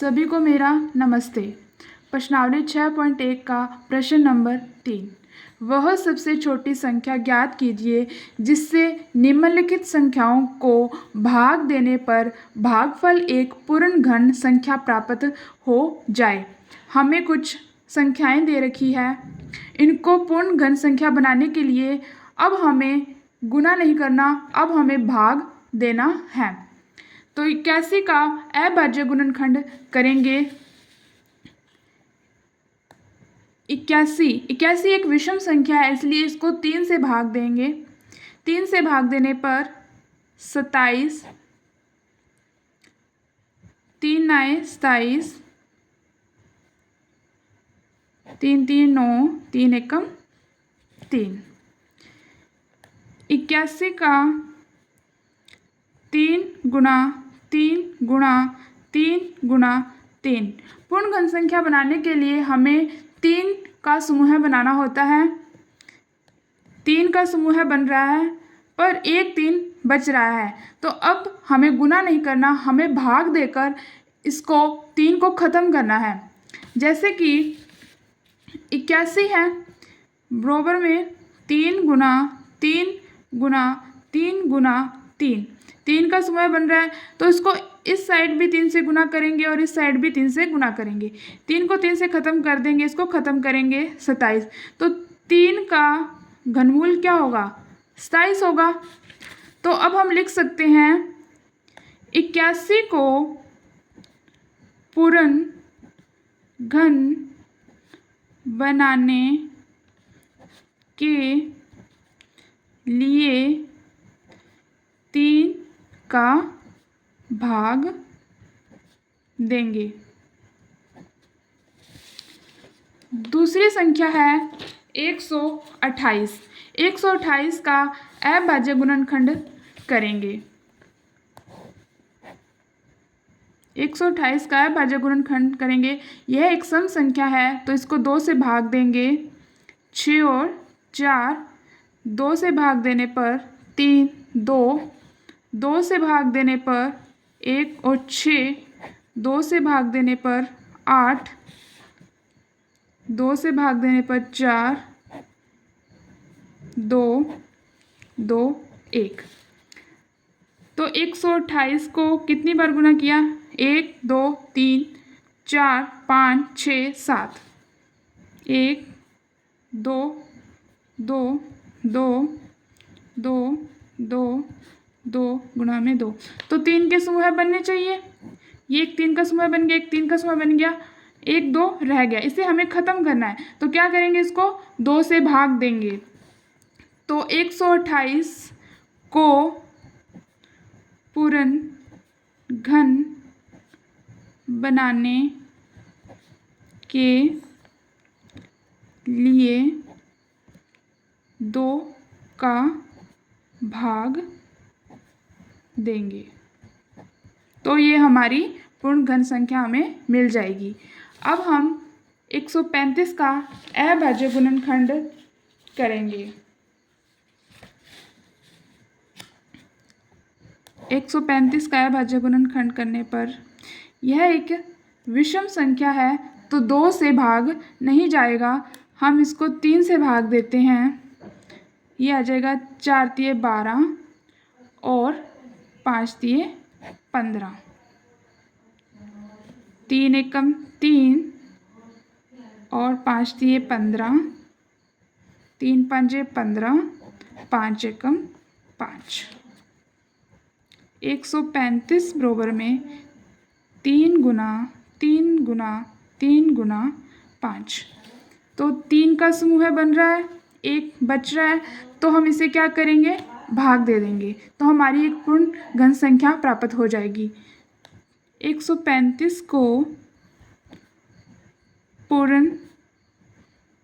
सभी को मेरा नमस्ते। प्रश्नावली 6.1 का प्रश्न नंबर 3। वह सबसे छोटी संख्या ज्ञात कीजिए जिससे निम्नलिखित संख्याओं को भाग देने पर भागफल एक पूर्ण घन संख्या प्राप्त हो जाए। हमें कुछ संख्याएं दे रखी है, इनको पूर्ण घन संख्या बनाने के लिए अब हमें गुणा नहीं करना, अब हमें भाग देना है। तो 81 का अभाज्य गुणनखंड करेंगे। 81 एक विषम संख्या है, इसलिए इसको 3 से भाग देंगे। 3 से भाग देने पर 27, 3 9 27, 3 3 9, 3 एकम 3। 81 का 3 गुणा 3 गुणा 3 गुणा 3 पूर्ण घन संख्या बनाने के लिए हमें 3 का समूह बनाना होता है। 3 का समूह बन रहा है पर एक 3 बच रहा है, तो अब हमें गुणा नहीं करना, हमें भाग देकर इसको 3 को ख़त्म करना है। जैसे कि 81 है बराबर में 3 गुणा 3 गुणा 3 गुणा 3, 3 का समूह बन रहा है, तो इसको इस साइड भी 3 से गुना करेंगे और इस साइड भी 3 से गुना करेंगे। 3 को 3 से ख़त्म कर देंगे, इसको ख़त्म करेंगे 27। तो 3 का घनमूल क्या होगा? 27 होगा। तो अब हम लिख सकते हैं 81 को पूर्ण घन बनाने के लिए 3 का भाग देंगे। दूसरी संख्या है 128। 128 का अभाज्य गुणनखंड करेंगे। 128 का अभाज्य गुणनखंड करेंगे। यह एक सम संख्या है, तो इसको 2 से भाग देंगे। 6 और 4, 2 से भाग देने पर 3, 2, 2 से भाग देने पर 1 और 6, 2 से भाग देने पर 8, 2 से भाग देने पर 4, 2, 2, 1। तो 128 को कितनी बार गुना किया? 1 2 3 4 5 6 7। 1 2 2 2 2 2 2 गुणा में 2, तो 3 के समूह बनने चाहिए। ये एक 3 का समूह बन गया, एक 3 का समूह बन गया, 1 2 रह गया, इसे हमें ख़त्म करना है। तो क्या करेंगे? इसको 2 से भाग देंगे। तो 128 को पूर्ण घन बनाने के लिए 2 का भाग देंगे, तो ये हमारी पूर्ण घन संख्या हमें मिल जाएगी। अब हम 135 का अभाज्य गुणनखंड करेंगे। 135 का अभाज्य गुणनखंड करने पर यह एक विषम संख्या है, तो 2 से भाग नहीं जाएगा, हम इसको 3 से भाग देते हैं। ये आ जाएगा 4 तिये 12 और 5 तिये 15। 3 एकम 3 और 5 तिये 15, 3 पंजे 15, 5 एकम 5। 135 बराबर में 3 गुना 3 गुना 3 गुना 5, तो 3 का समूह बन रहा है, 1 बच रहा है, तो हम इसे क्या करेंगे? भाग दे देंगे, तो हमारी एक पूर्ण घन संख्या प्राप्त हो जाएगी। 135 को पूर्ण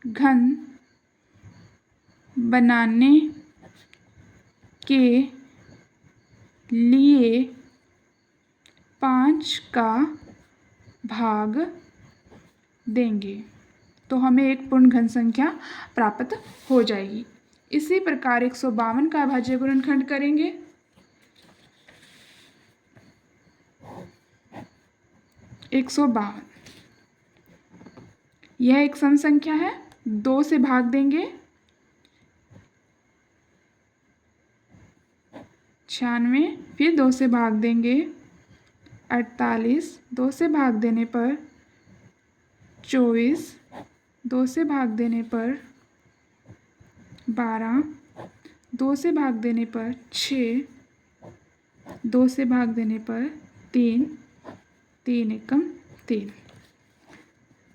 घन बनाने के लिए 5 का भाग देंगे, तो हमें एक पूर्ण घन संख्या प्राप्त हो जाएगी। इसी प्रकार 152 का अभाज्य गुणनखंड करेंगे। 152। यह एक सम संख्या है, 2 से भाग देंगे 96, फिर 2 से भाग देंगे 48, 2 से भाग देने पर 24, 2 से भाग देने पर 12, 2 से भाग देने पर 6, 2 से भाग देने पर 3, 3 एकम 3।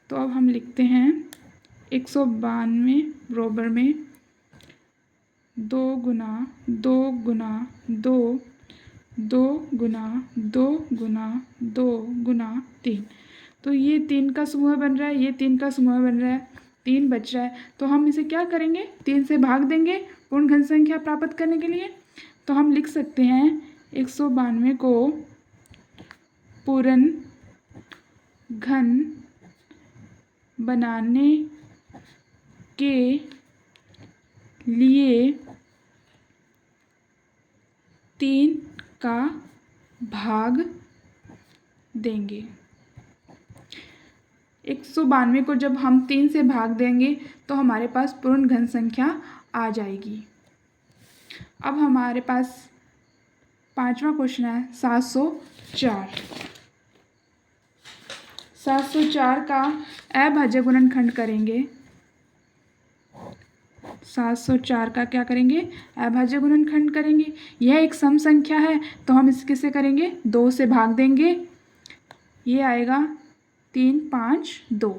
तो अब हम लिखते हैं 192 बराबर में 2 गुना 2 गुना 2, 2 गुना 2 गुना 2 गुना 3। तो ये 3 का समूह बन रहा है, ये 3 का समूह बन रहा है, 3 बच रहा है। तो हम इसे क्या करेंगे, 3 से भाग देंगे पूर्ण घन संख्या प्राप्त करने के लिए। तो हम लिख सकते हैं 192 को पूर्ण घन बनाने के लिए 3 का भाग देंगे। 192 को जब हम 3 से भाग देंगे तो हमारे पास पूर्ण घन संख्या आ जाएगी। अब हमारे पास 5वां क्वेश्चन है 704। 704 का अभाज्य गुणनखंड करेंगे। 704 का क्या करेंगे, अभाज्य गुणनखंड करेंगे। यह एक सम संख्या है तो हम इसे किससे करेंगे, 2 से भाग देंगे। ये आएगा 3, 5, 2।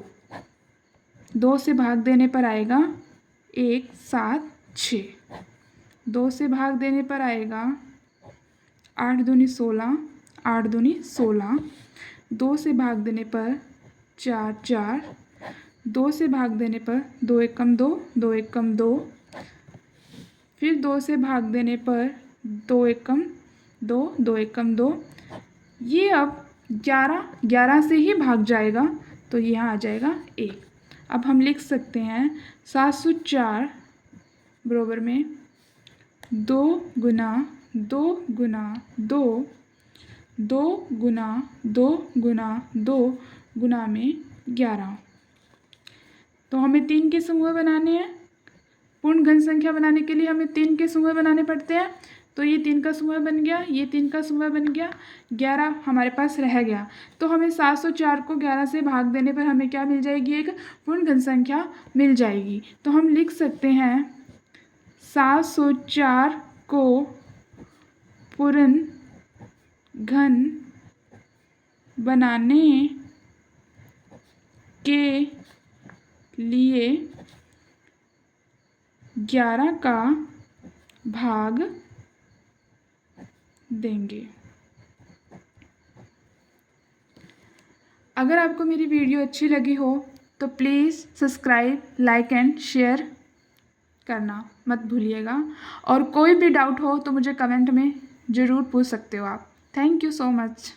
2 से भाग देने पर आएगा 1, 7, 6। 2 से भाग देने पर आएगा 8 दूनी 16, 8 दूनी 16। 2 से भाग देने पर 4, 4। 2 से भाग देने पर 2 एकम 2, 2 एकम 2। फिर 2 से भाग देने पर 2 एकम 2, 2 एकम 2। ये अब 11 से ही भाग जाएगा तो यहाँ आ जाएगा 1। अब हम लिख सकते हैं 704 बराबर में 2 गुना 2 गुना 2, 2 गुना 2 गुना 2 गुना में 11। तो हमें 3 के समूह बनाने हैं। पूर्ण घन संख्या बनाने के लिए हमें 3 के समूह बनाने पड़ते हैं। तो ये 3 का समूह बन गया, ये 3 का समूह बन गया, 11 हमारे पास रह गया। तो हमें 704 को 11 से भाग देने पर हमें क्या मिल जाएगी, एक पूर्ण घन संख्या मिल जाएगी। तो हम लिख सकते हैं 704 को पूर्ण घन बनाने के लिए 11 का भाग देंगे। अगर आपको मेरी वीडियो अच्छी लगी हो तो please subscribe, like and share करना मत भूलिएगा। और कोई भी डाउट हो तो मुझे कमेंट में ज़रूर पूछ सकते हो आप। Thank you so much.